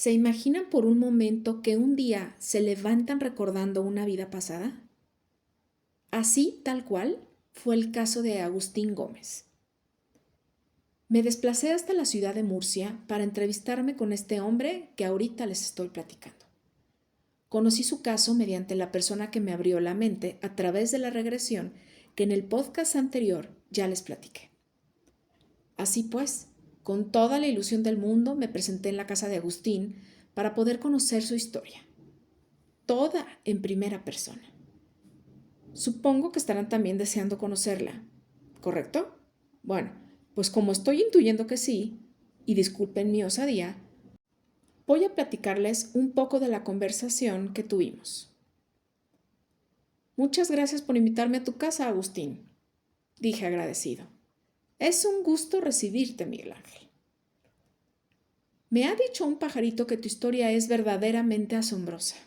¿Se imaginan por un momento que un día se levantan recordando una vida pasada? Así, tal cual, fue el caso de Agustín Gómez. Me desplacé hasta la ciudad de Murcia para entrevistarme con este hombre que ahorita les estoy platicando. Conocí su caso mediante la persona que me abrió la mente a través de la regresión que en el podcast anterior ya les platiqué. Así pues, con toda la ilusión del mundo me presenté en la casa de Agustín para poder conocer su historia, toda en primera persona. Supongo que estarán también deseando conocerla, ¿correcto? Bueno, pues como estoy intuyendo que sí, y disculpen mi osadía, voy a platicarles un poco de la conversación que tuvimos. Muchas gracias por invitarme a tu casa, Agustín, dije agradecido. Es un gusto recibirte, Miguel Ángel. Me ha dicho un pajarito que tu historia es verdaderamente asombrosa.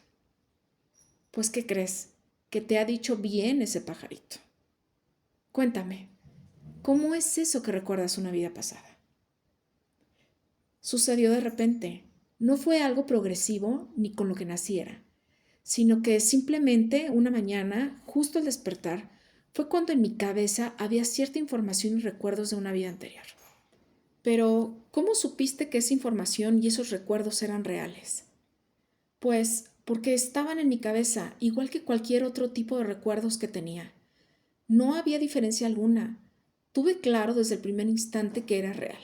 Pues, ¿qué crees? Que te ha dicho bien ese pajarito. Cuéntame, ¿cómo es eso que recuerdas una vida pasada? Sucedió de repente. No fue algo progresivo ni con lo que naciera, sino que simplemente una mañana, justo al despertar, fue cuando en mi cabeza había cierta información y recuerdos de una vida anterior. Pero, ¿cómo supiste que esa información y esos recuerdos eran reales? Pues porque estaban en mi cabeza, igual que cualquier otro tipo de recuerdos que tenía. No había diferencia alguna. Tuve claro desde el primer instante que era real.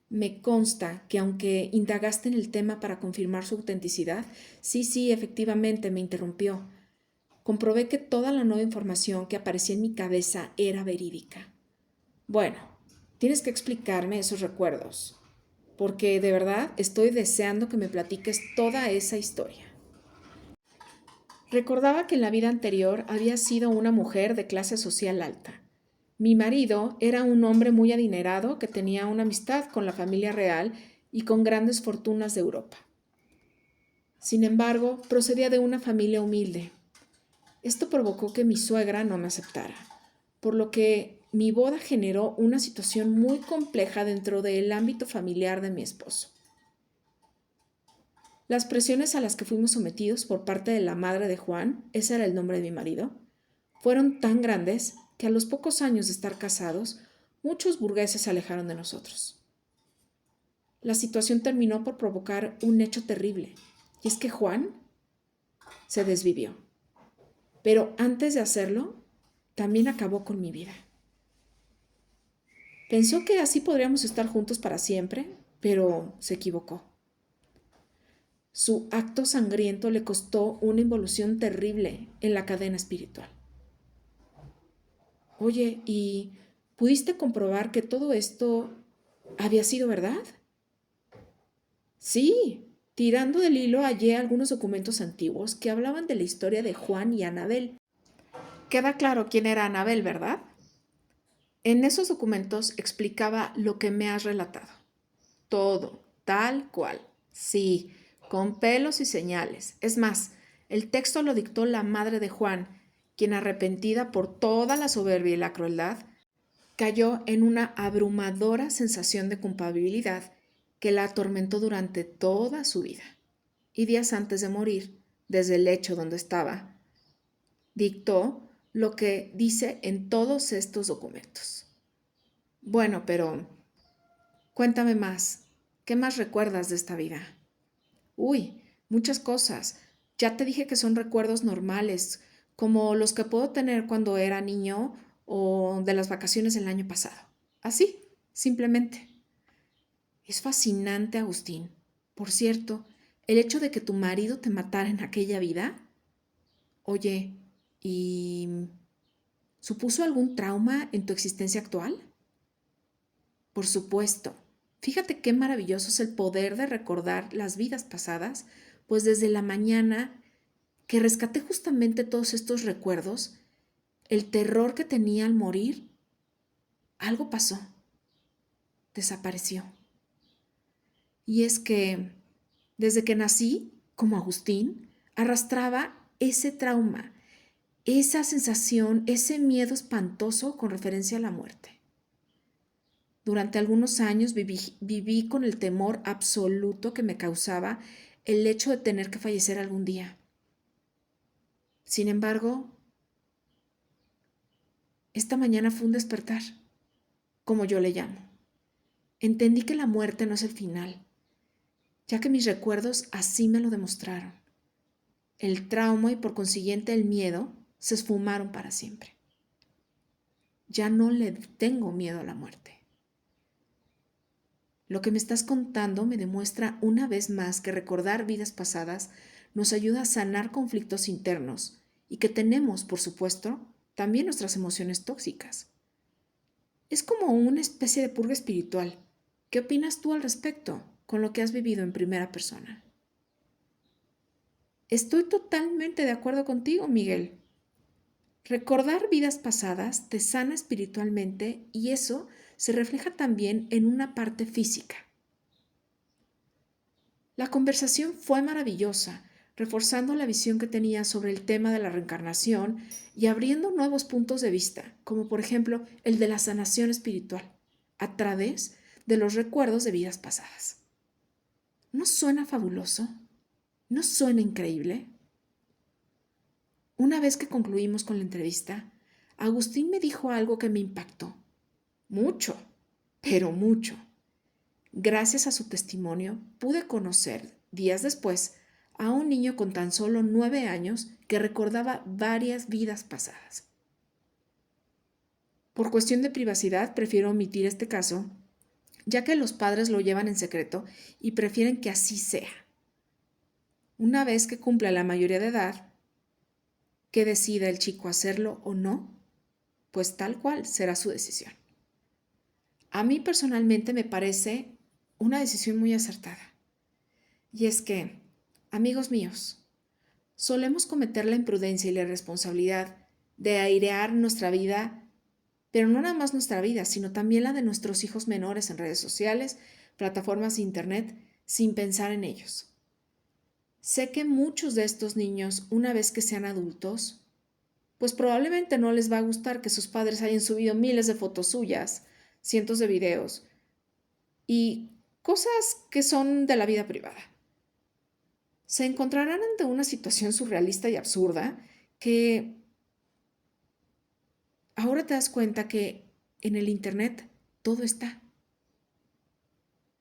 Me consta que aunque indagaste en el tema para confirmar su autenticidad, sí, efectivamente me interrumpió. Comprobé que toda la nueva información que aparecía en mi cabeza era verídica. Bueno, tienes que explicarme esos recuerdos, porque de verdad estoy deseando que me platiques toda esa historia. Recordaba que en la vida anterior había sido una mujer de clase social alta. Mi marido era un hombre muy adinerado que tenía una amistad con la familia real y con grandes fortunas de Europa. Sin embargo, procedía de una familia humilde. Esto provocó que mi suegra no me aceptara, por lo que mi boda generó una situación muy compleja dentro del ámbito familiar de mi esposo. Las presiones a las que fuimos sometidos por parte de la madre de Juan, ese era el nombre de mi marido, fueron tan grandes que a los pocos años de estar casados, muchos burgueses se alejaron de nosotros. La situación terminó por provocar un hecho terrible, y es que Juan se desvivió. Pero antes de hacerlo, también acabó con mi vida. Pensó que así podríamos estar juntos para siempre, pero se equivocó. Su acto sangriento le costó una involución terrible en la cadena espiritual. Oye, ¿y pudiste comprobar que todo esto había sido verdad? Sí, tirando del hilo hallé algunos documentos antiguos que hablaban de la historia de Juan y Anabel. Queda claro quién era Anabel, ¿verdad? En esos documentos explicaba lo que me has relatado. Todo, tal cual. Sí, con pelos y señales. Es más, el texto lo dictó la madre de Juan, quien arrepentida por toda la soberbia y la crueldad, cayó en una abrumadora sensación de culpabilidad que la atormentó durante toda su vida. Y días antes de morir, desde el lecho donde estaba, dictó lo que dice en todos estos documentos. Bueno, pero cuéntame más. ¿Qué más recuerdas de esta vida? Uy, muchas cosas. Ya te dije que son recuerdos normales, como los que puedo tener cuando era niño o de las vacaciones del año pasado. Así, simplemente. Es fascinante, Agustín. Por cierto, el hecho de que tu marido te matara en aquella vida. Oye, ¿y supuso algún trauma en tu existencia actual? Por supuesto. Fíjate qué maravilloso es el poder de recordar las vidas pasadas, pues desde la mañana que rescaté justamente todos estos recuerdos, el terror que tenía al morir, algo pasó, desapareció. Y es que desde que nací, como Agustín, arrastraba ese trauma, esa sensación, ese miedo espantoso con referencia a la muerte. Durante algunos años viví con el temor absoluto que me causaba el hecho de tener que fallecer algún día. Sin embargo, esta mañana fue un despertar, como yo le llamo. Entendí que la muerte no es el final, ya que mis recuerdos así me lo demostraron. El trauma y por consiguiente el miedo se esfumaron para siempre. Ya no le tengo miedo a la muerte. Lo que me estás contando me demuestra una vez más que recordar vidas pasadas nos ayuda a sanar conflictos internos y que tenemos, por supuesto, también nuestras emociones tóxicas. Es como una especie de purga espiritual. ¿Qué opinas tú al respecto con lo que has vivido en primera persona? Estoy totalmente de acuerdo contigo, Miguel. Recordar vidas pasadas te sana espiritualmente y eso se refleja también en una parte física. La conversación fue maravillosa, reforzando la visión que tenía sobre el tema de la reencarnación y abriendo nuevos puntos de vista, como por ejemplo el de la sanación espiritual, a través de los recuerdos de vidas pasadas. ¿No suena fabuloso? ¿No suena increíble? Una vez que concluimos con la entrevista, Agustín me dijo algo que me impactó. Mucho, pero mucho. Gracias a su testimonio, pude conocer, días después, a un niño con tan solo 9 años que recordaba varias vidas pasadas. Por cuestión de privacidad, prefiero omitir este caso, ya que los padres lo llevan en secreto y prefieren que así sea. Una vez que cumpla la mayoría de edad, que decida el chico hacerlo o no, pues tal cual será su decisión. A mí personalmente me parece una decisión muy acertada. Y es que, amigos míos, solemos cometer la imprudencia y la irresponsabilidad de airear nuestra vida, pero no nada más nuestra vida, sino también la de nuestros hijos menores en redes sociales, plataformas de internet, sin pensar en ellos. Sé que muchos de estos niños, una vez que sean adultos, pues probablemente no les va a gustar que sus padres hayan subido miles de fotos suyas, cientos de videos y cosas que son de la vida privada. Se encontrarán ante una situación surrealista y absurda que ahora te das cuenta que en el Internet todo está.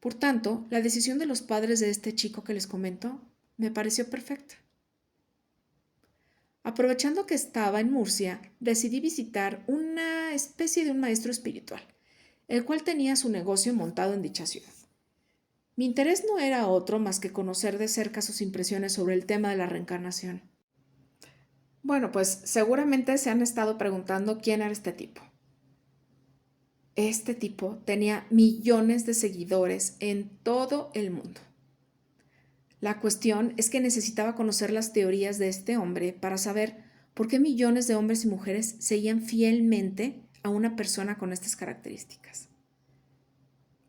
Por tanto, la decisión de los padres de este chico que les comento me pareció perfecta. Aprovechando que estaba en Murcia, decidí visitar una especie de un maestro espiritual, el cual tenía su negocio montado en dicha ciudad. Mi interés no era otro más que conocer de cerca sus impresiones sobre el tema de la reencarnación. Bueno, pues seguramente se han estado preguntando quién era este tipo. Este tipo tenía millones de seguidores en todo el mundo. La cuestión es que necesitaba conocer las teorías de este hombre para saber por qué millones de hombres y mujeres seguían fielmente a una persona con estas características.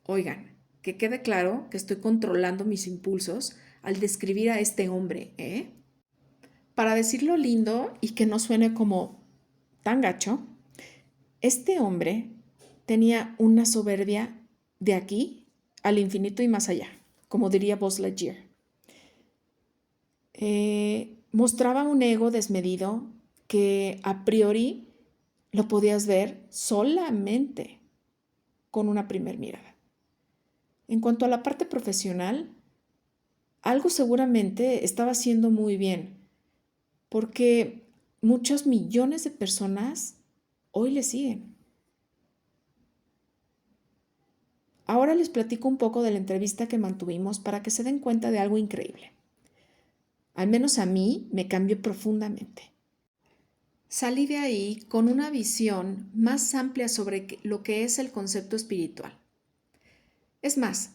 Oigan, que quede claro que estoy controlando mis impulsos al describir a este hombre, ¿eh? Para decirlo lindo y que no suene como tan gacho, este hombre tenía una soberbia de aquí al infinito y más allá, como diría Buzz Lightyear. Mostraba un ego desmedido que a priori lo podías ver solamente con una primer mirada. En cuanto a la parte profesional, algo seguramente estaba haciendo muy bien, porque muchos millones de personas hoy le siguen. Ahora les platico un poco de la entrevista que mantuvimos para que se den cuenta de algo increíble. Al menos a mí me cambió profundamente. Salí de ahí con una visión más amplia sobre lo que es el concepto espiritual. Es más,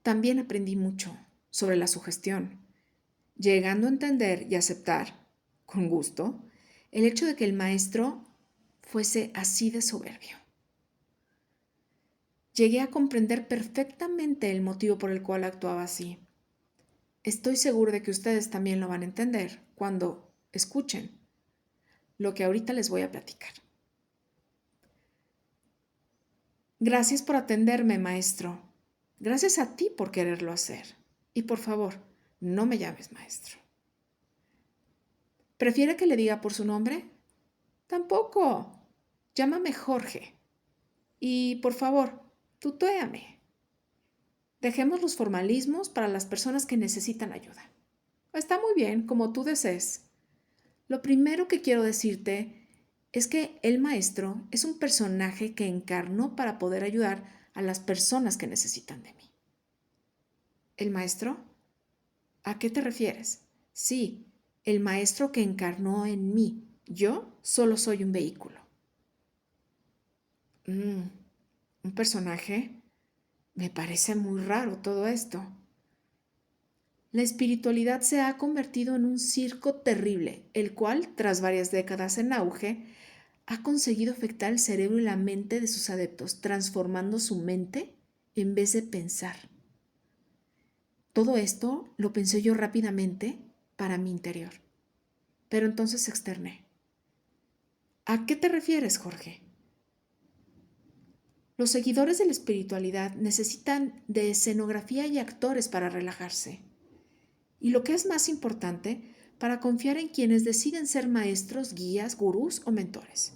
también aprendí mucho sobre la sugestión, llegando a entender y aceptar, con gusto, el hecho de que el maestro fuese así de soberbio. Llegué a comprender perfectamente el motivo por el cual actuaba así. Estoy seguro de que ustedes también lo van a entender cuando escuchen lo que ahorita les voy a platicar. Gracias por atenderme, maestro. Gracias a ti por quererlo hacer. Y por favor, no me llames maestro. ¿Prefiere que le diga por su nombre? Tampoco. Llámame Jorge. Y por favor, tutéame. Dejemos los formalismos para las personas que necesitan ayuda. Está muy bien, como tú desees. Lo primero que quiero decirte es que el maestro es un personaje que encarnó para poder ayudar a las personas que necesitan de mí. ¿El maestro? ¿A qué te refieres? Sí, el maestro que encarnó en mí. Yo solo soy un vehículo. ¿Un personaje? Me parece muy raro todo esto. La espiritualidad se ha convertido en un circo terrible, el cual, tras varias décadas en auge, ha conseguido afectar el cerebro y la mente de sus adeptos, transformando su mente en vez de pensar. Todo esto lo pensé yo rápidamente para mi interior, pero entonces externé. ¿A qué te refieres, Jorge? Los seguidores de la espiritualidad necesitan de escenografía y actores para relajarse. Y lo que es más importante, para confiar en quienes deciden ser maestros, guías, gurús o mentores.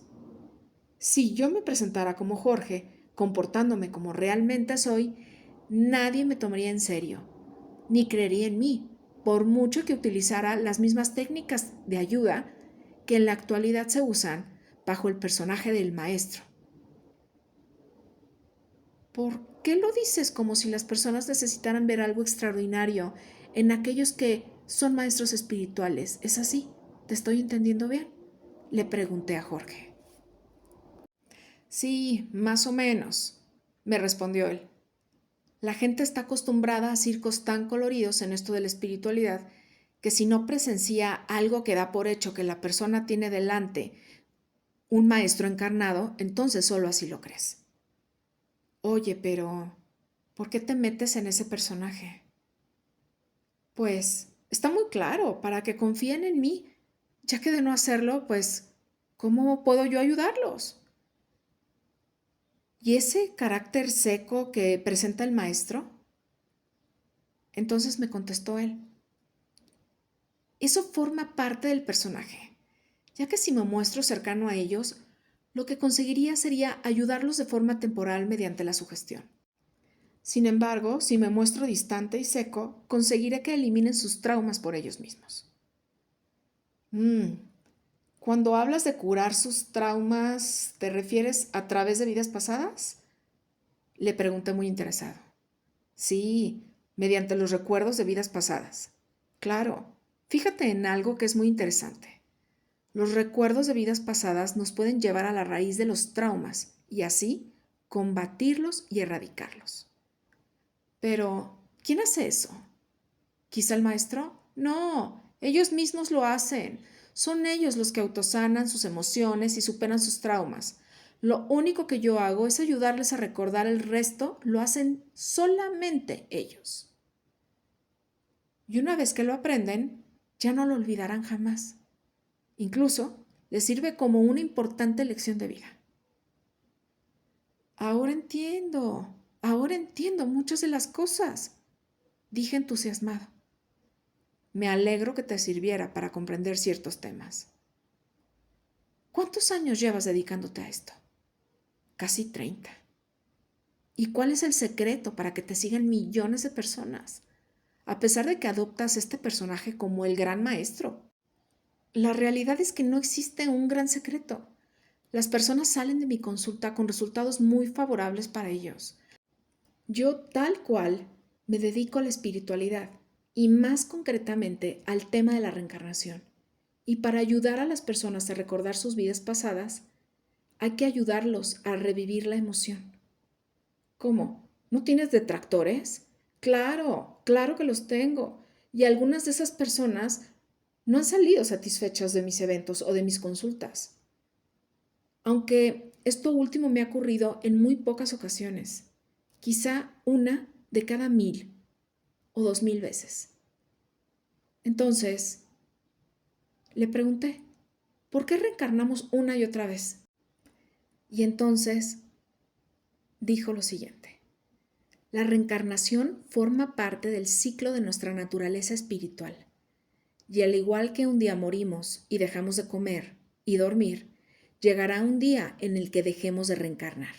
Si yo me presentara como Jorge, comportándome como realmente soy, nadie me tomaría en serio, ni creería en mí, por mucho que utilizara las mismas técnicas de ayuda que en la actualidad se usan bajo el personaje del maestro. ¿Por qué lo dices como si las personas necesitaran ver algo extraordinario en aquellos que son maestros espirituales? ¿Es así? ¿Te estoy entendiendo bien? Le pregunté a Jorge. Sí, más o menos, me respondió él. La gente está acostumbrada a circos tan coloridos en esto de la espiritualidad que si no presencia algo que da por hecho que la persona tiene delante un maestro encarnado, entonces solo así lo crees. Oye, pero ¿por qué te metes en ese personaje? Pues está muy claro, para que confíen en mí, ya que de no hacerlo, pues, ¿cómo puedo yo ayudarlos? ¿Y ese carácter seco que presenta el maestro? Entonces me contestó él. Eso forma parte del personaje, ya que si me muestro cercano a ellos, lo que conseguiría sería ayudarlos de forma temporal mediante la sugestión. Sin embargo, si me muestro distante y seco, conseguiré que eliminen sus traumas por ellos mismos. Cuando hablas de curar sus traumas, ¿te refieres a través de vidas pasadas? Le pregunté muy interesado. Sí, mediante los recuerdos de vidas pasadas. Claro, fíjate en algo que es muy interesante. Los recuerdos de vidas pasadas nos pueden llevar a la raíz de los traumas y así combatirlos y erradicarlos. Pero, ¿quién hace eso? ¿Quizá el maestro? No, ellos mismos lo hacen. Son ellos los que autosanan sus emociones y superan sus traumas. Lo único que yo hago es ayudarles a recordar el resto, lo hacen solamente ellos. Y una vez que lo aprenden, ya no lo olvidarán jamás. Incluso les sirve como una importante lección de vida. Ahora entiendo muchas de las cosas, dije entusiasmado. Me alegro que te sirviera para comprender ciertos temas. ¿Cuántos años llevas dedicándote a esto? Casi 30. ¿Y cuál es el secreto para que te sigan millones de personas, a pesar de que adoptas este personaje como el gran maestro? La realidad es que no existe un gran secreto. Las personas salen de mi consulta con resultados muy favorables para ellos. Yo tal cual me dedico a la espiritualidad y más concretamente al tema de la reencarnación. Y para ayudar a las personas a recordar sus vidas pasadas, hay que ayudarlos a revivir la emoción. ¿Cómo? ¿No tienes detractores? Claro, claro que los tengo. Y algunas de esas personas no han salido satisfechas de mis eventos o de mis consultas. Aunque esto último me ha ocurrido en muy pocas ocasiones, quizá una de cada 1000 o 2000 veces. Entonces, le pregunté, ¿por qué reencarnamos una y otra vez? Y entonces dijo lo siguiente: la reencarnación forma parte del ciclo de nuestra naturaleza espiritual, y al igual que un día morimos y dejamos de comer y dormir, llegará un día en el que dejemos de reencarnar.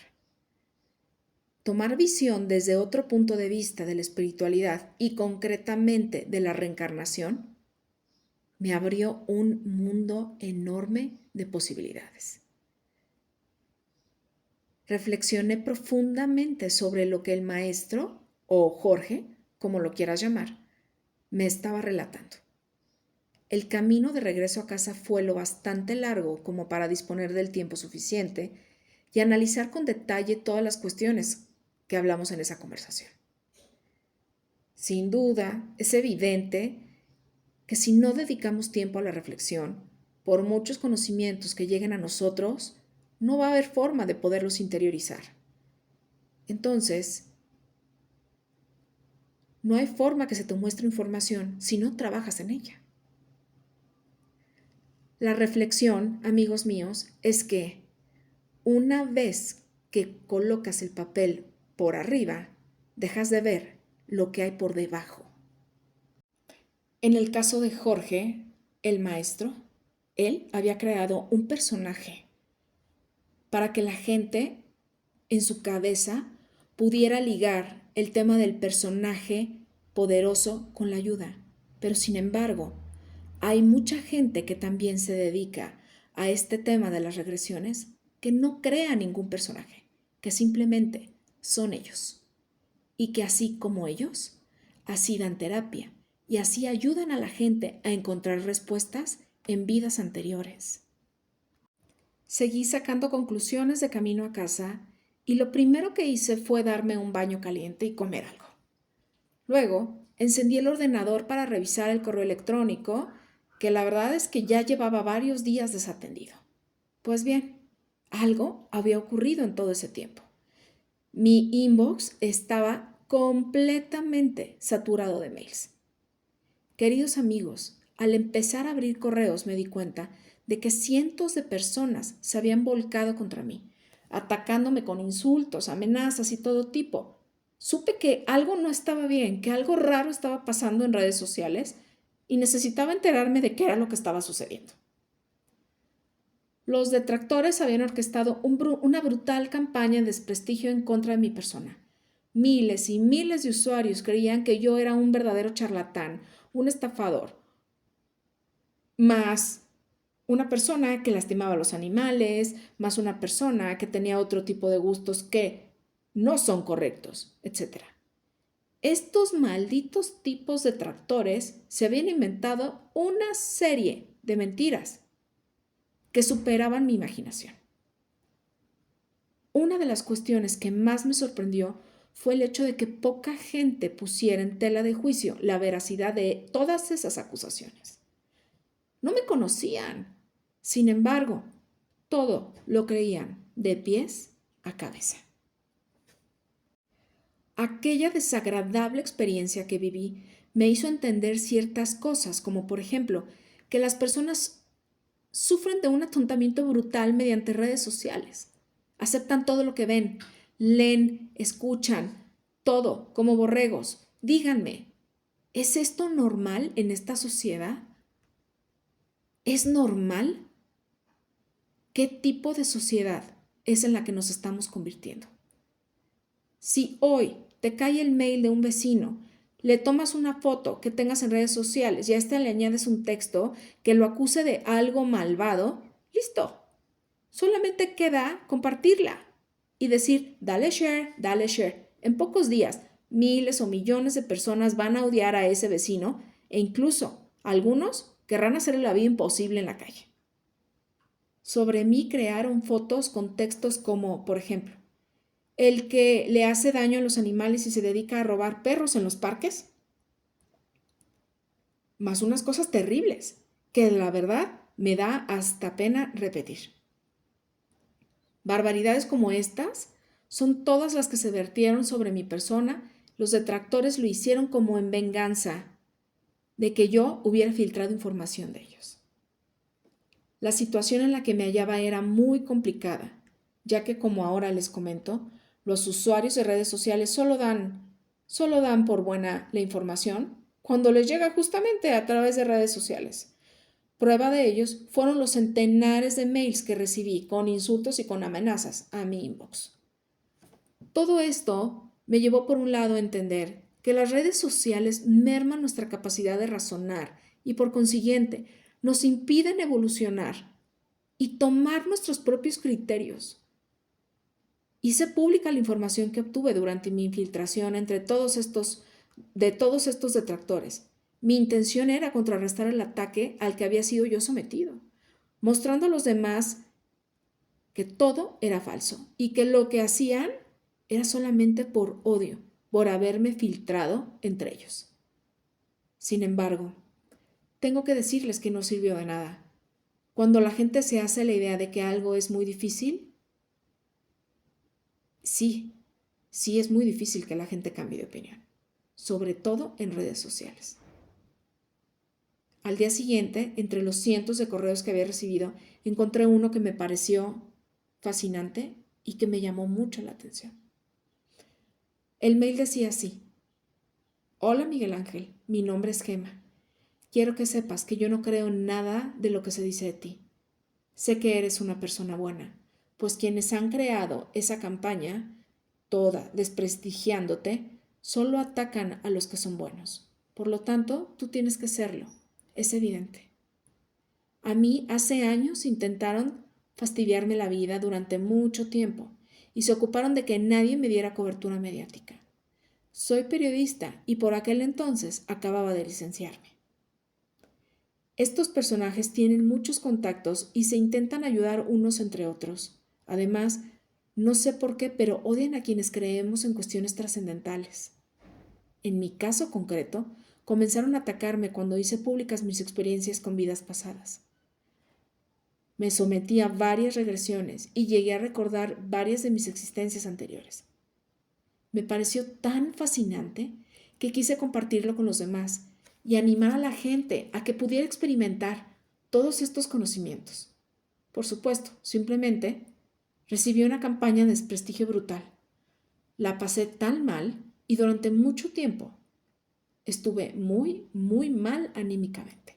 Tomar visión desde otro punto de vista de la espiritualidad y concretamente de la reencarnación me abrió un mundo enorme de posibilidades. Reflexioné profundamente sobre lo que el maestro, o Jorge, como lo quieras llamar, me estaba relatando. El camino de regreso a casa fue lo bastante largo como para disponer del tiempo suficiente y analizar con detalle todas las cuestiones que hablamos en esa conversación. Sin duda, es evidente que si no dedicamos tiempo a la reflexión, por muchos conocimientos que lleguen a nosotros, no va a haber forma de poderlos interiorizar. Entonces, no hay forma que se te muestre información si no trabajas en ella. La reflexión, amigos míos, es que una vez que colocas el papel por arriba, dejas de ver lo que hay por debajo. En el caso de Jorge, el maestro, él había creado un personaje para que la gente en su cabeza pudiera ligar el tema del personaje poderoso con la ayuda. Pero sin embargo, hay mucha gente que también se dedica a este tema de las regresiones que no crea ningún personaje, que simplemente son ellos. Y que así como ellos, así dan terapia y así ayudan a la gente a encontrar respuestas en vidas anteriores. Seguí sacando conclusiones de camino a casa y lo primero que hice fue darme un baño caliente y comer algo. Luego, encendí el ordenador para revisar el correo electrónico, que la verdad es que ya llevaba varios días desatendido. Pues bien, algo había ocurrido en todo ese tiempo. Mi inbox estaba completamente saturado de mails. Queridos amigos, al empezar a abrir correos me di cuenta de que cientos de personas se habían volcado contra mí, atacándome con insultos, amenazas y todo tipo. Supe que algo no estaba bien, que algo raro estaba pasando en redes sociales y necesitaba enterarme de qué era lo que estaba sucediendo. Los detractores habían orquestado una brutal campaña de desprestigio en contra de mi persona. Miles y miles de usuarios creían que yo era un verdadero charlatán, un estafador, más una persona que lastimaba a los animales, más una persona que tenía otro tipo de gustos que no son correctos, etc. Estos malditos tipos de detractores se habían inventado una serie de mentiras que superaban mi imaginación. Una de las cuestiones que más me sorprendió fue el hecho de que poca gente pusiera en tela de juicio la veracidad de todas esas acusaciones. No me conocían. Sin embargo, todo lo creían de pies a cabeza. Aquella desagradable experiencia que viví me hizo entender ciertas cosas, como por ejemplo, que las personas sufren de un atontamiento brutal mediante redes sociales. Aceptan todo lo que ven, leen, escuchan, todo, como borregos. Díganme, ¿es esto normal en esta sociedad? ¿Es normal? ¿Qué tipo de sociedad es en la que nos estamos convirtiendo? Si hoy te cae el mail de un vecino, le tomas una foto que tengas en redes sociales y a este le añades un texto que lo acuse de algo malvado, listo. Solamente queda compartirla y decir, dale share, dale share. En pocos días, miles o millones de personas van a odiar a ese vecino e incluso algunos querrán hacerle la vida imposible en la calle. Sobre mí crearon fotos con textos como, por ejemplo, el que le hace daño a los animales y se dedica a robar perros en los parques. Más unas cosas terribles que la verdad me da hasta pena repetir. Barbaridades como estas son todas las que se vertieron sobre mi persona. Los detractores lo hicieron como en venganza de que yo hubiera filtrado información de ellos. La situación en la que me hallaba era muy complicada, ya que, como ahora les comento, Los usuarios de redes sociales solo dan por buena la información cuando les llega justamente a través de redes sociales. Prueba de ellos fueron los centenares de mails que recibí con insultos y con amenazas a mi inbox. Todo esto me llevó por un lado a entender que las redes sociales merman nuestra capacidad de razonar y por consiguiente nos impiden evolucionar y tomar nuestros propios criterios. Hice pública la información que obtuve durante mi infiltración de todos estos detractores. Mi intención era contrarrestar el ataque al que había sido yo sometido, mostrando a los demás que todo era falso y que lo que hacían era solamente por odio, por haberme filtrado entre ellos. Sin embargo, tengo que decirles que no sirvió de nada. Cuando la gente se hace la idea de que algo es muy difícil, sí es muy difícil que la gente cambie de opinión, sobre todo en redes sociales. Al día siguiente, entre los cientos de correos que había recibido, encontré uno que me pareció fascinante y que me llamó mucho la atención. El mail decía así: Hola Miguel Ángel, mi nombre es Gema. Quiero que sepas que yo no creo nada de lo que se dice de ti. Sé que eres una persona buena, pues quienes han creado esa campaña, toda desprestigiándote, solo atacan a los que son buenos. Por lo tanto, tú tienes que serlo. Es evidente. A mí hace años intentaron fastidiarme la vida durante mucho tiempo y se ocuparon de que nadie me diera cobertura mediática. Soy periodista y por aquel entonces acababa de licenciarme. Estos personajes tienen muchos contactos y se intentan ayudar unos entre otros. Además, no sé por qué, pero odian a quienes creemos en cuestiones trascendentales. En mi caso concreto, comenzaron a atacarme cuando hice públicas mis experiencias con vidas pasadas. Me sometí a varias regresiones y llegué a recordar varias de mis existencias anteriores. Me pareció tan fascinante que quise compartirlo con los demás y animar a la gente a que pudiera experimentar todos estos conocimientos. Por supuesto, simplemente recibí una campaña de desprestigio brutal. La pasé tan mal y durante mucho tiempo estuve muy, muy mal anímicamente.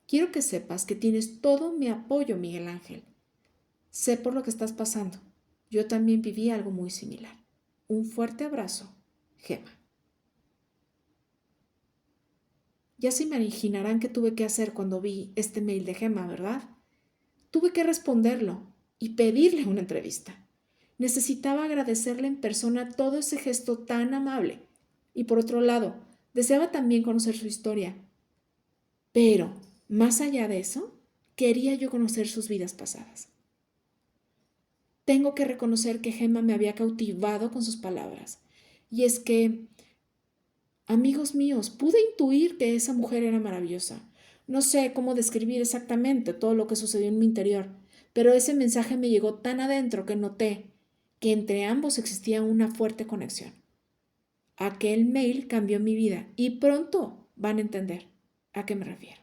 Quiero que sepas que tienes todo mi apoyo, Miguel Ángel. Sé por lo que estás pasando. Yo también viví algo muy similar. Un fuerte abrazo, Gema. Ya se imaginarán qué tuve que hacer cuando vi este mail de Gema, ¿verdad? Tuve que responderlo y pedirle una entrevista. Necesitaba agradecerle en persona todo ese gesto tan amable. Y por otro lado, deseaba también conocer su historia. Pero, más allá de eso, quería yo conocer sus vidas pasadas. Tengo que reconocer que Gema me había cautivado con sus palabras. Y es que, amigos míos, pude intuir que esa mujer era maravillosa. No sé cómo describir exactamente todo lo que sucedió en mi interior, pero ese mensaje me llegó tan adentro que noté que entre ambos existía una fuerte conexión. Aquel mail cambió mi vida y pronto van a entender a qué me refiero.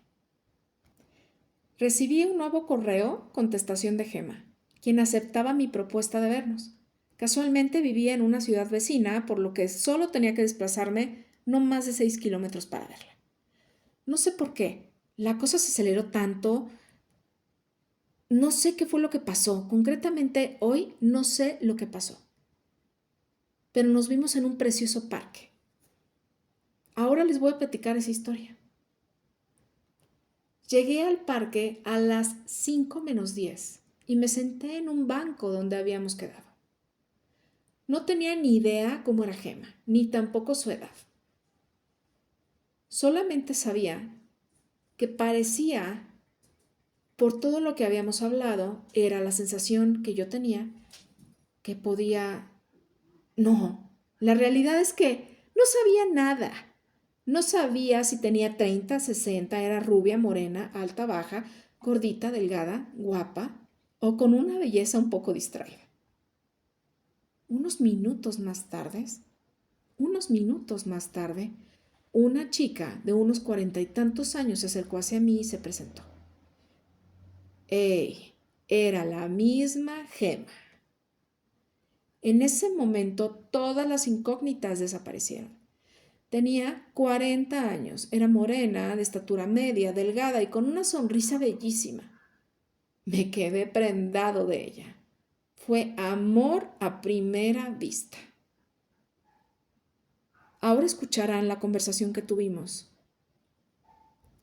Recibí un nuevo correo, contestación de Gema, quien aceptaba mi propuesta de vernos. Casualmente vivía en una ciudad vecina, por lo que solo tenía que desplazarme no más de 6 kilómetros para verla. No sé por qué, la cosa se aceleró tanto. No sé qué fue lo que pasó. Concretamente hoy no sé lo que pasó. Pero nos vimos en un precioso parque. Ahora les voy a platicar esa historia. Llegué al parque a las 5:50 y me senté en un banco donde habíamos quedado. No tenía ni idea cómo era Gema, ni tampoco su edad. Solamente sabía que parecía, por todo lo que habíamos hablado, era la sensación que yo tenía, que podía... No, la realidad es que no sabía nada. No sabía si tenía 30, 60, era rubia, morena, alta, baja, gordita, delgada, guapa o con una belleza un poco distraída. Unos minutos más tarde, una chica de unos 40 y tantos años se acercó hacia mí y se presentó. ¡Ey! Era la misma Gema. En ese momento todas las incógnitas desaparecieron. Tenía 40 años, era morena, de estatura media, delgada y con una sonrisa bellísima. Me quedé prendado de ella. Fue amor a primera vista. Ahora escucharán la conversación que tuvimos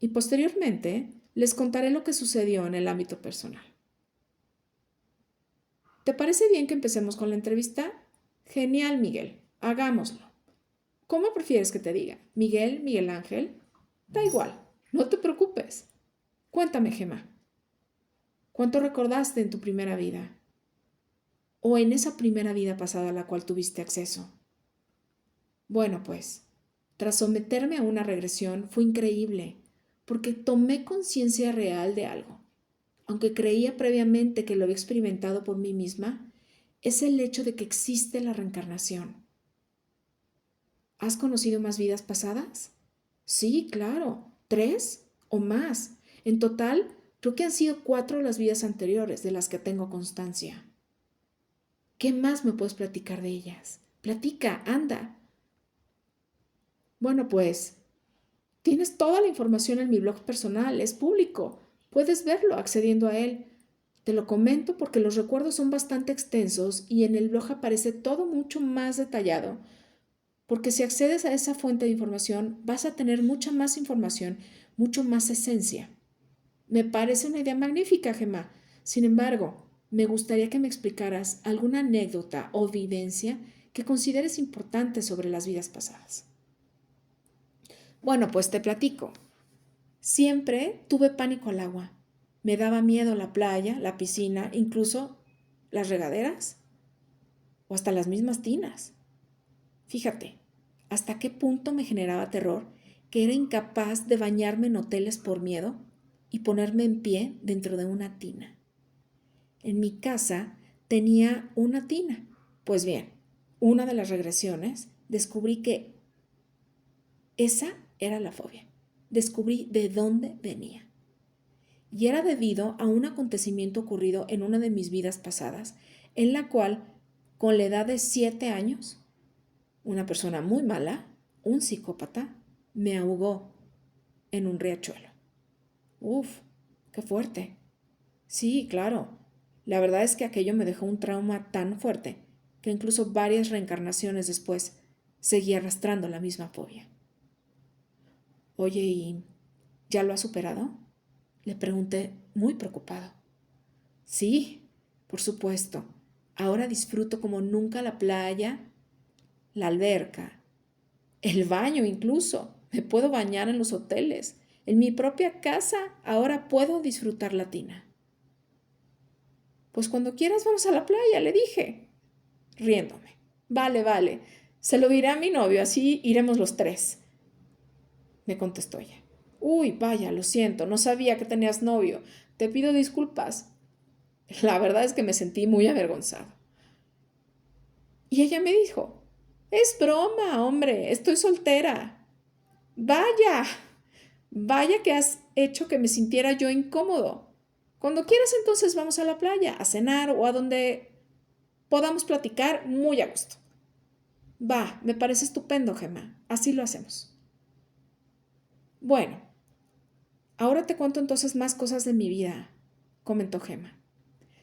y posteriormente les contaré lo que sucedió en el ámbito personal. ¿Te parece bien que empecemos con la entrevista? Genial, Miguel. Hagámoslo. ¿Cómo prefieres que te diga? ¿Miguel, Miguel Ángel? Da igual, no te preocupes. Cuéntame, Gemma. ¿Cuánto recordaste en tu primera vida? ¿O en esa primera vida pasada a la cual tuviste acceso? Bueno, pues, tras someterme a una regresión fue increíble, porque tomé conciencia real de algo. Aunque creía previamente que lo había experimentado por mí misma, es el hecho de que existe la reencarnación. ¿Has conocido más vidas pasadas? Sí, claro, 3 o más. En total, creo que han sido 4 las vidas anteriores de las que tengo constancia. ¿Qué más me puedes platicar de ellas? Platica, anda. Bueno, pues, tienes toda la información en mi blog personal, es público. Puedes verlo accediendo a él. Te lo comento porque los recuerdos son bastante extensos y en el blog aparece todo mucho más detallado. Porque si accedes a esa fuente de información, vas a tener mucha más información, mucho más esencia. Me parece una idea magnífica, Gemma. Sin embargo, me gustaría que me explicaras alguna anécdota o vivencia que consideres importante sobre las vidas pasadas. Bueno, pues te platico. Siempre tuve pánico al agua. Me daba miedo la playa, la piscina, incluso las regaderas o hasta las mismas tinas. Fíjate, hasta qué punto me generaba terror que era incapaz de bañarme en hoteles por miedo y ponerme en pie dentro de una tina. En mi casa tenía una tina. Pues bien, una de las regresiones descubrí que esa era la fobia. Descubrí de dónde venía. Y era debido a un acontecimiento ocurrido en una de mis vidas pasadas, en la cual, con la edad de 7 años, una persona muy mala, un psicópata, me ahogó en un riachuelo. Uf, qué fuerte. Sí, claro. La verdad es que aquello me dejó un trauma tan fuerte que incluso varias reencarnaciones después seguí arrastrando la misma fobia. Oye, ¿y ya lo has superado? Le pregunté muy preocupado. Sí, por supuesto. Ahora disfruto como nunca la playa, la alberca, el baño incluso. Me puedo bañar en los hoteles. En mi propia casa ahora puedo disfrutar la tina. Pues cuando quieras vamos a la playa, le dije, riéndome. Vale, vale. Se lo diré a mi novio, así iremos los 3, me contestó ella. Uy, vaya, lo siento, no sabía que tenías novio. Te pido disculpas. La verdad es que me sentí muy avergonzado. Y ella me dijo, es broma, hombre, estoy soltera. Vaya, vaya que has hecho que me sintiera yo incómodo. Cuando quieras entonces vamos a la playa, a cenar o a donde podamos platicar muy a gusto. Va, me parece estupendo, Gemma. Así lo hacemos. Bueno, ahora te cuento entonces más cosas de mi vida, comentó Gemma.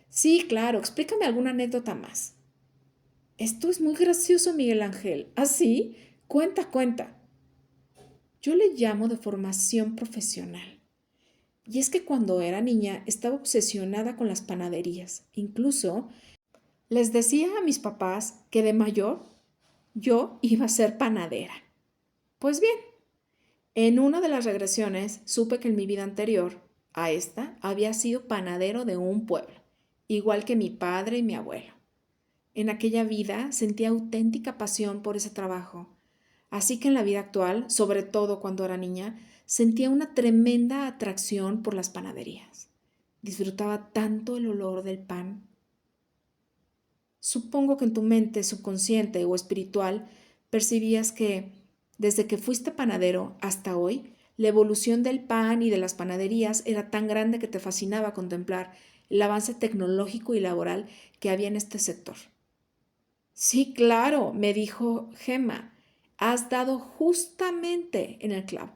Sí, claro, explícame alguna anécdota más. Esto es muy gracioso, Miguel Ángel. ¿Ah, sí? Cuenta, cuenta. Yo le llamo de formación profesional. Y es que cuando era niña estaba obsesionada con las panaderías. Incluso les decía a mis papás que de mayor yo iba a ser panadera. Pues bien, en una de las regresiones supe que en mi vida anterior a esta había sido panadero de un pueblo, igual que mi padre y mi abuelo. En aquella vida sentía auténtica pasión por ese trabajo, así que en la vida actual, sobre todo cuando era niña, sentía una tremenda atracción por las panaderías. Disfrutaba tanto el olor del pan. Supongo que en tu mente subconsciente o espiritual percibías que, desde que fuiste panadero hasta hoy, la evolución del pan y de las panaderías era tan grande que te fascinaba contemplar el avance tecnológico y laboral que había en este sector. Sí, claro, me dijo Gemma, has dado justamente en el clavo.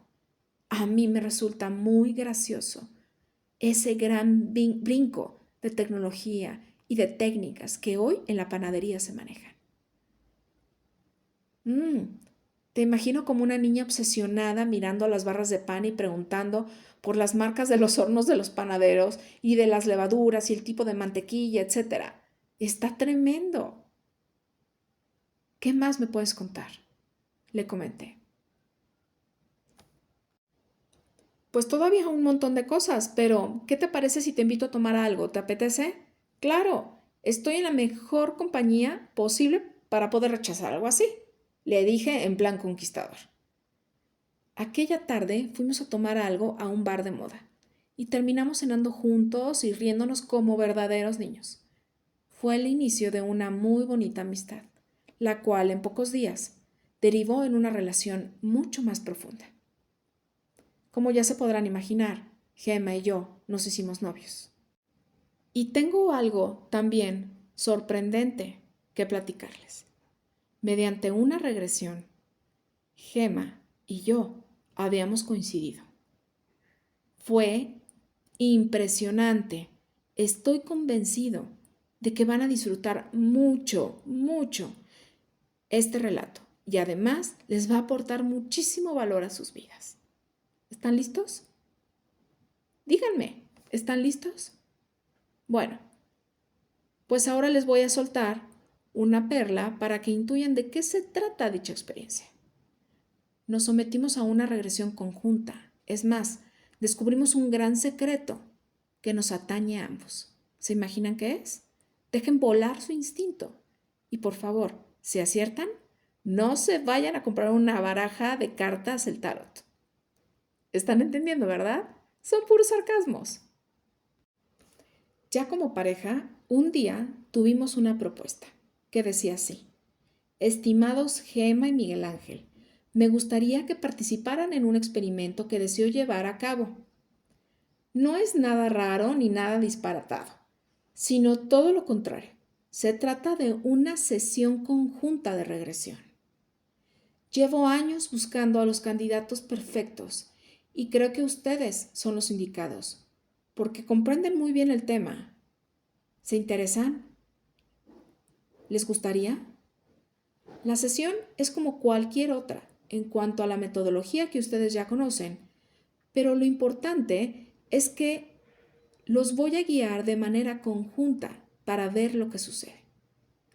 A mí me resulta muy gracioso ese gran brinco de tecnología y de técnicas que hoy en la panadería se manejan. Mm, Te imagino como una niña obsesionada mirando las barras de pan y preguntando por las marcas de los hornos de los panaderos y de las levaduras y el tipo de mantequilla, etcétera. Está tremendo. ¿Qué más me puedes contar? Le comenté. Pues todavía un montón de cosas, pero ¿qué te parece si te invito a tomar algo? ¿Te apetece? Claro, estoy en la mejor compañía posible para poder rechazar algo así, le dije en plan conquistador. Aquella tarde fuimos a tomar algo a un bar de moda y terminamos cenando juntos y riéndonos como verdaderos niños. Fue el inicio de una muy bonita amistad, la cual en pocos días derivó en una relación mucho más profunda. Como ya se podrán imaginar, Gemma y yo nos hicimos novios. Y tengo algo también sorprendente que platicarles. Mediante una regresión, Gemma y yo habíamos coincidido. Fue impresionante. Estoy convencido de que van a disfrutar mucho, mucho este relato y además les va a aportar muchísimo valor a sus vidas. ¿Están listos? Díganme, ¿están listos? Bueno, pues ahora les voy a soltar una perla para que intuyan de qué se trata dicha experiencia. Nos sometimos a una regresión conjunta. Es más, descubrimos un gran secreto que nos atañe a ambos. ¿Se imaginan qué es? Dejen volar su instinto. Y por favor, si aciertan, no se vayan a comprar una baraja de cartas el tarot. ¿Están entendiendo, verdad? Son puros sarcasmos. Ya como pareja, un día tuvimos una propuesta que decía así: estimados Gema y Miguel Ángel, me gustaría que participaran en un experimento que deseo llevar a cabo. No es nada raro ni nada disparatado, sino todo lo contrario. Se trata de una sesión conjunta de regresión. Llevo años buscando a los candidatos perfectos y creo que ustedes son los indicados, porque comprenden muy bien el tema. ¿Se interesan? ¿Les gustaría? La sesión es como cualquier otra en cuanto a la metodología que ustedes ya conocen, pero lo importante es que los voy a guiar de manera conjunta para ver lo que sucede.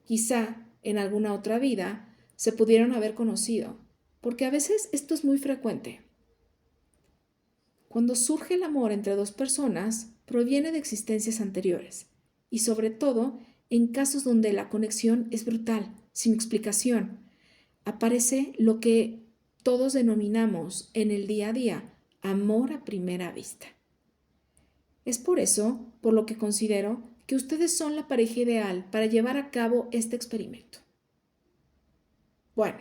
Quizá en alguna otra vida se pudieron haber conocido, porque a veces esto es muy frecuente. Cuando surge el amor entre dos personas, proviene de existencias anteriores, y sobre todo en casos donde la conexión es brutal, sin explicación. Aparece lo que todos denominamos en el día a día amor a primera vista. Es por eso por lo que considero que ustedes son la pareja ideal para llevar a cabo este experimento. Bueno,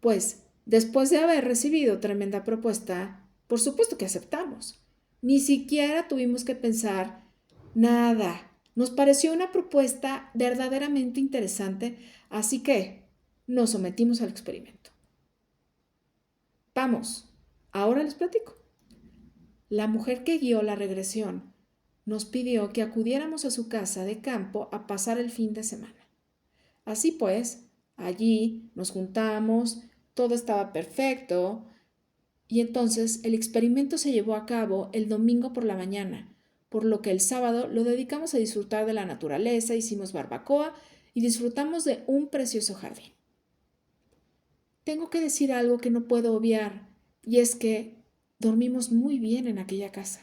pues después de haber recibido tremenda propuesta, por supuesto que aceptamos. Ni siquiera tuvimos que pensar nada. Nos pareció una propuesta verdaderamente interesante, así que nos sometimos al experimento. Vamos, ahora les platico. La mujer que guió la regresión nos pidió que acudiéramos a su casa de campo a pasar el fin de semana. Así pues, allí nos juntamos, todo estaba perfecto, y entonces el experimento se llevó a cabo el domingo por la mañana, por lo que el sábado lo dedicamos a disfrutar de la naturaleza, hicimos barbacoa y disfrutamos de un precioso jardín. Tengo que decir algo que no puedo obviar, y es que dormimos muy bien en aquella casa.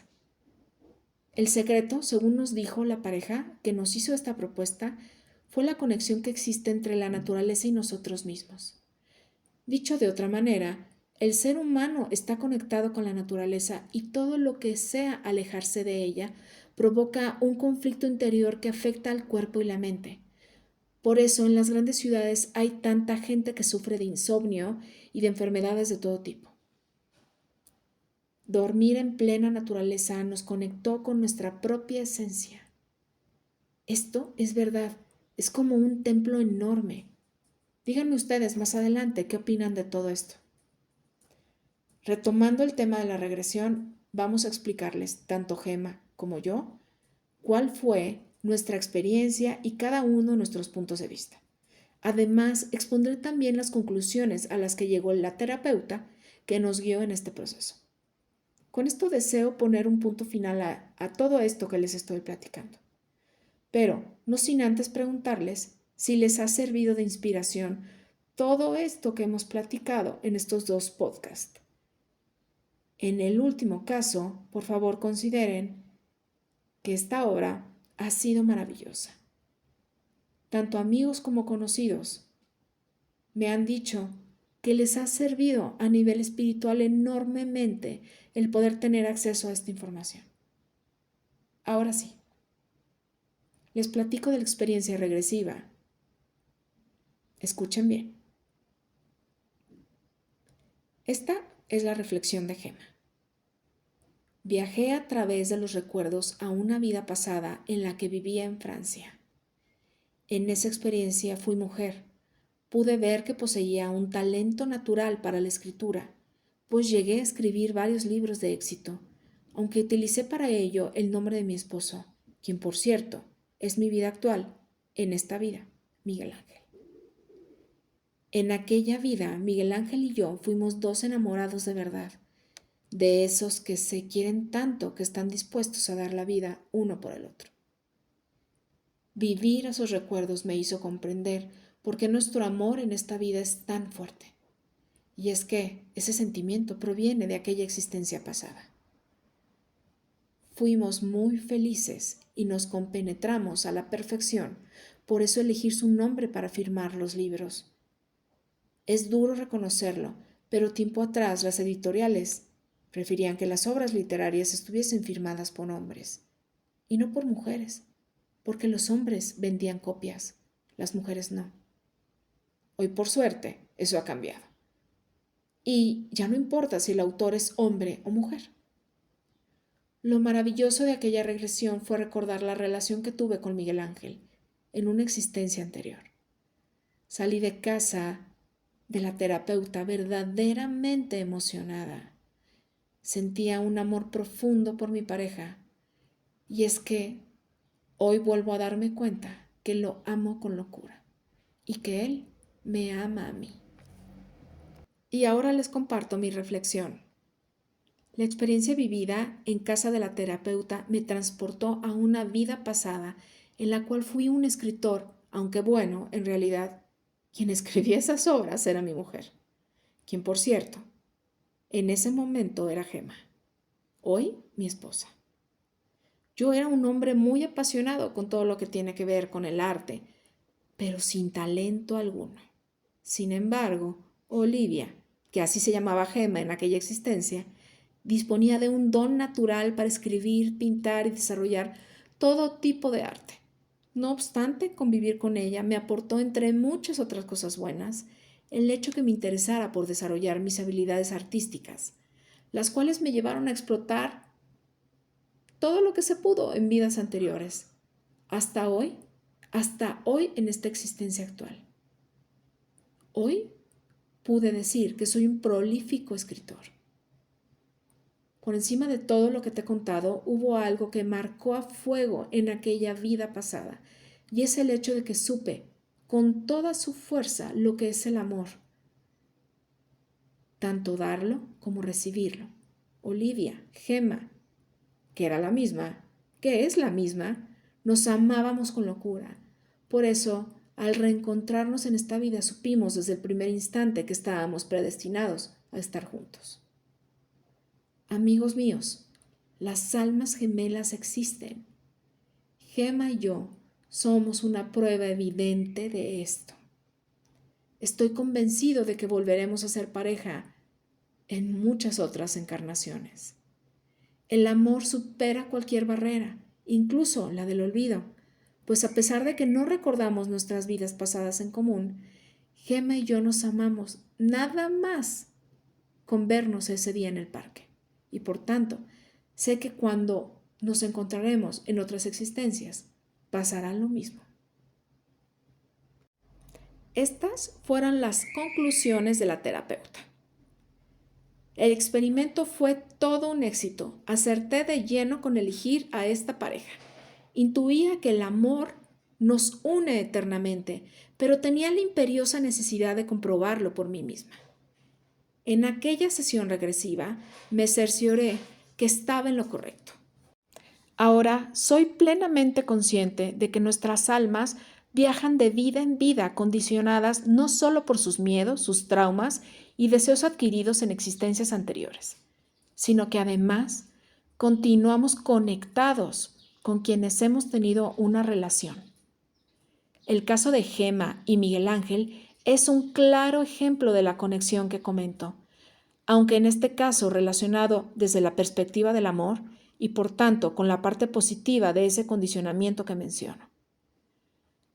El secreto, según nos dijo la pareja que nos hizo esta propuesta, fue la conexión que existe entre la naturaleza y nosotros mismos. Dicho de otra manera, el ser humano está conectado con la naturaleza y todo lo que sea alejarse de ella provoca un conflicto interior que afecta al cuerpo y la mente. Por eso en las grandes ciudades hay tanta gente que sufre de insomnio y de enfermedades de todo tipo. Dormir en plena naturaleza nos conectó con nuestra propia esencia. Esto es verdad, es como un templo enorme, Díganme ustedes más adelante qué opinan de todo esto. Retomando el tema de la regresión, vamos a explicarles, tanto Gema como yo, cuál fue nuestra experiencia y cada uno de nuestros puntos de vista. Además, expondré también las conclusiones a las que llegó la terapeuta que nos guió en este proceso. Con esto deseo poner un punto final a todo esto que les estoy platicando. Pero no sin antes preguntarles si les ha servido de inspiración todo esto que hemos platicado en estos 2 podcasts. En el último caso, por favor consideren que esta obra ha sido maravillosa. Tanto amigos como conocidos me han dicho que les ha servido a nivel espiritual enormemente el poder tener acceso a esta información. Ahora sí, les platico de la experiencia regresiva. Escuchen bien. Esta es la reflexión de Gema. Viajé a través de los recuerdos a una vida pasada en la que vivía en Francia. En esa experiencia fui mujer. Pude ver que poseía un talento natural para la escritura, pues llegué a escribir varios libros de éxito, aunque utilicé para ello el nombre de mi esposo, quien por cierto es mi vida actual, en esta vida, Miguel Ángel. En aquella vida, Miguel Ángel y yo fuimos 2 enamorados de verdad, de esos que se quieren tanto que están dispuestos a dar la vida uno por el otro. Vivir esos recuerdos me hizo comprender por qué nuestro amor en esta vida es tan fuerte. Y es que ese sentimiento proviene de aquella existencia pasada. Fuimos muy felices y nos compenetramos a la perfección, por eso elegí su nombre para firmar los libros. Es duro reconocerlo, pero tiempo atrás las editoriales preferían que las obras literarias estuviesen firmadas por hombres, y no por mujeres, porque los hombres vendían copias, las mujeres no. Hoy, por suerte, eso ha cambiado. Y ya no importa si el autor es hombre o mujer. Lo maravilloso de aquella regresión fue recordar la relación que tuve con Miguel Ángel en una existencia anterior. Salí de casa de la terapeuta verdaderamente emocionada. Sentía un amor profundo por mi pareja, y es que hoy vuelvo a darme cuenta que lo amo con locura y que él me ama a mí. Y ahora les comparto mi reflexión. La experiencia vivida en casa de la terapeuta me transportó a una vida pasada en la cual fui un escritor, aunque bueno, en realidad, quien escribía esas obras era mi mujer, quien por cierto, en ese momento era Gema, hoy mi esposa. Yo era un hombre muy apasionado con todo lo que tiene que ver con el arte, pero sin talento alguno. Sin embargo, Olivia, que así se llamaba Gema en aquella existencia, disponía de un don natural para escribir, pintar y desarrollar todo tipo de arte. No obstante, convivir con ella me aportó, entre muchas otras cosas buenas, el hecho que me interesara por desarrollar mis habilidades artísticas, las cuales me llevaron a explotar todo lo que se pudo en vidas anteriores, hasta hoy en esta existencia actual. Hoy pude decir que soy un prolífico escritor. Por encima de todo lo que te he contado, hubo algo que marcó a fuego en aquella vida pasada, y es el hecho de que supe con toda su fuerza lo que es el amor, tanto darlo como recibirlo. Olivia, Gema, que era la misma, que es la misma, nos amábamos con locura. Por eso, al reencontrarnos en esta vida, supimos desde el primer instante que estábamos predestinados a estar juntos. Amigos míos, las almas gemelas existen. Gema y yo somos una prueba evidente de esto. Estoy convencido de que volveremos a ser pareja en muchas otras encarnaciones. El amor supera cualquier barrera, incluso la del olvido, pues a pesar de que no recordamos nuestras vidas pasadas en común, Gema y yo nos amamos nada más con vernos ese día en el parque. Y por tanto, sé que cuando nos encontraremos en otras existencias, pasará lo mismo. Estas fueron las conclusiones de la terapeuta. El experimento fue todo un éxito. Acerté de lleno con elegir a esta pareja. Intuía que el amor nos une eternamente, pero tenía la imperiosa necesidad de comprobarlo por mí misma. En aquella sesión regresiva me cercioré que estaba en lo correcto. Ahora soy plenamente consciente de que nuestras almas viajan de vida en vida, condicionadas no solo por sus miedos, sus traumas y deseos adquiridos en existencias anteriores, sino que además continuamos conectados con quienes hemos tenido una relación. El caso de Gema y Miguel Ángel es un claro ejemplo de la conexión que comento, aunque en este caso relacionado desde la perspectiva del amor y por tanto con la parte positiva de ese condicionamiento que menciono.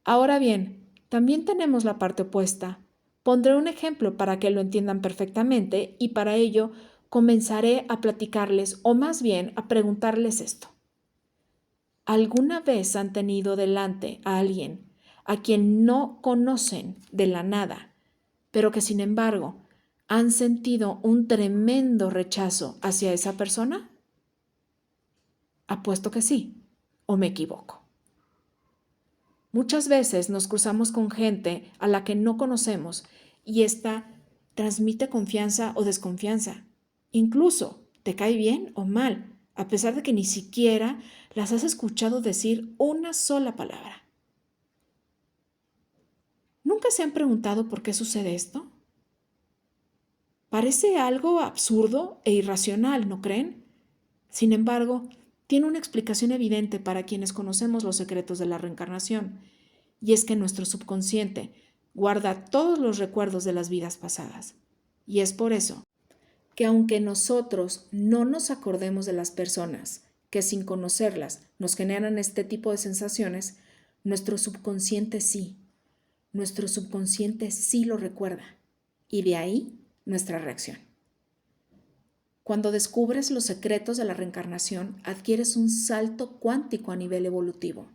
Ahora bien, también tenemos la parte opuesta. Pondré un ejemplo para que lo entiendan perfectamente y para ello comenzaré a platicarles o más bien a preguntarles esto. ¿Alguna vez han tenido delante a alguien a quien no conocen de la nada, pero que sin embargo han sentido un tremendo rechazo hacia esa persona? Apuesto que sí, o me equivoco. Muchas veces nos cruzamos con gente a la que no conocemos y ésta transmite confianza o desconfianza. Incluso te cae bien o mal, a pesar de que ni siquiera las has escuchado decir una sola palabra. ¿Nunca se han preguntado por qué sucede esto? Parece algo absurdo e irracional, ¿no creen? Sin embargo, tiene una explicación evidente para quienes conocemos los secretos de la reencarnación, y es que nuestro subconsciente guarda todos los recuerdos de las vidas pasadas. Y es por eso que aunque nosotros no nos acordemos de las personas que sin conocerlas nos generan este tipo de sensaciones, nuestro subconsciente sí. Nuestro subconsciente sí lo recuerda, y de ahí nuestra reacción. Cuando descubres los secretos de la reencarnación, adquieres un salto cuántico a nivel evolutivo.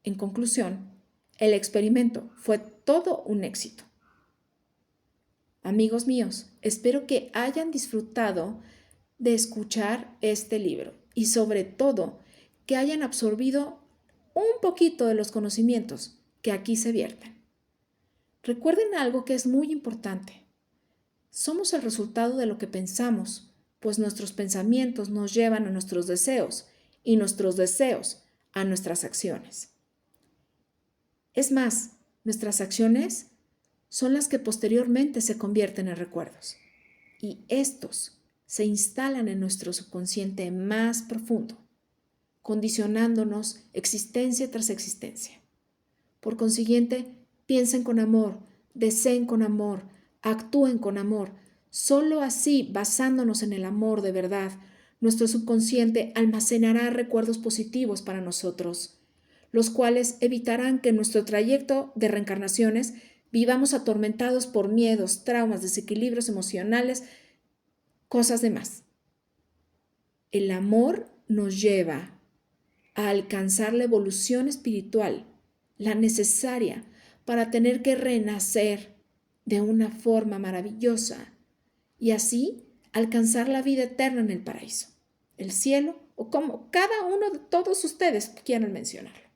En conclusión, el experimento fue todo un éxito. Amigos míos, espero que hayan disfrutado de escuchar este libro y sobre todo que hayan absorbido un poquito de los conocimientos que aquí se vierten. Recuerden algo que es muy importante. Somos el resultado de lo que pensamos, pues nuestros pensamientos nos llevan a nuestros deseos y nuestros deseos a nuestras acciones. Es más, nuestras acciones son las que posteriormente se convierten en recuerdos y estos se instalan en nuestro subconsciente más profundo, condicionándonos existencia tras existencia. Por consiguiente, piensen con amor, deseen con amor, actúen con amor. Solo así, basándonos en el amor de verdad, nuestro subconsciente almacenará recuerdos positivos para nosotros, los cuales evitarán que en nuestro trayecto de reencarnaciones vivamos atormentados por miedos, traumas, desequilibrios emocionales, cosas demás. El amor nos lleva a alcanzar la evolución espiritual, la necesaria para tener que renacer de una forma maravillosa y así alcanzar la vida eterna en el paraíso, el cielo o como cada uno de todos ustedes quieran mencionarlo.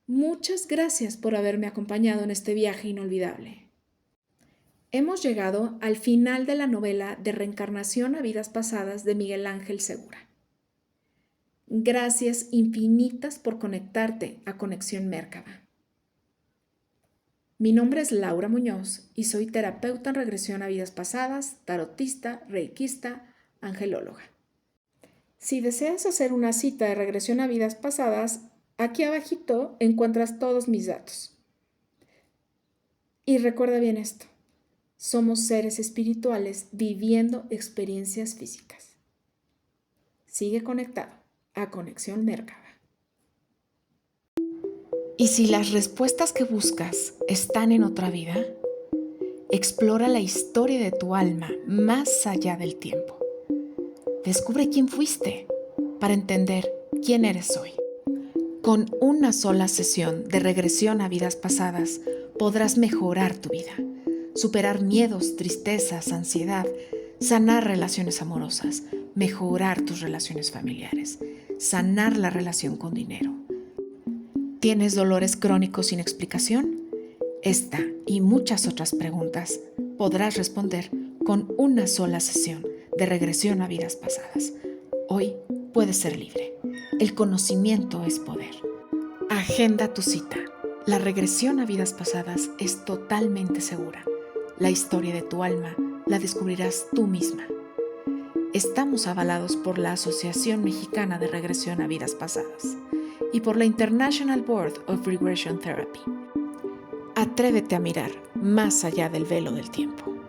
Muchas gracias por haberme acompañado en este viaje inolvidable. Hemos llegado al final de la novela de Reencarnación a vidas pasadas de Miguel Ángel Segura. Gracias infinitas por conectarte a Conexión Mérkaba. Mi nombre es Laura Muñoz y soy terapeuta en regresión a vidas pasadas, tarotista, reikista, angelóloga. Si deseas hacer una cita de regresión a vidas pasadas, aquí abajito encuentras todos mis datos. Y recuerda bien esto, somos seres espirituales viviendo experiencias físicas. Sigue conectado a Conexión Mérkaba. ¿Y si las respuestas que buscas están en otra vida? Explora la historia de tu alma más allá del tiempo. Descubre quién fuiste para entender quién eres hoy. Con una sola sesión de regresión a vidas pasadas, podrás mejorar tu vida, superar miedos, tristezas, ansiedad, sanar relaciones amorosas, mejorar tus relaciones familiares, sanar la relación con dinero. ¿Tienes dolores crónicos sin explicación? Esta y muchas otras preguntas podrás responder con una sola sesión de regresión a vidas pasadas. Hoy puedes ser libre. El conocimiento es poder. Agenda tu cita. La regresión a vidas pasadas es totalmente segura. La historia de tu alma la descubrirás tú misma. Estamos avalados por la Asociación Mexicana de Regresión a Vidas Pasadas y por la International Board of Regression Therapy. Atrévete a mirar más allá del velo del tiempo.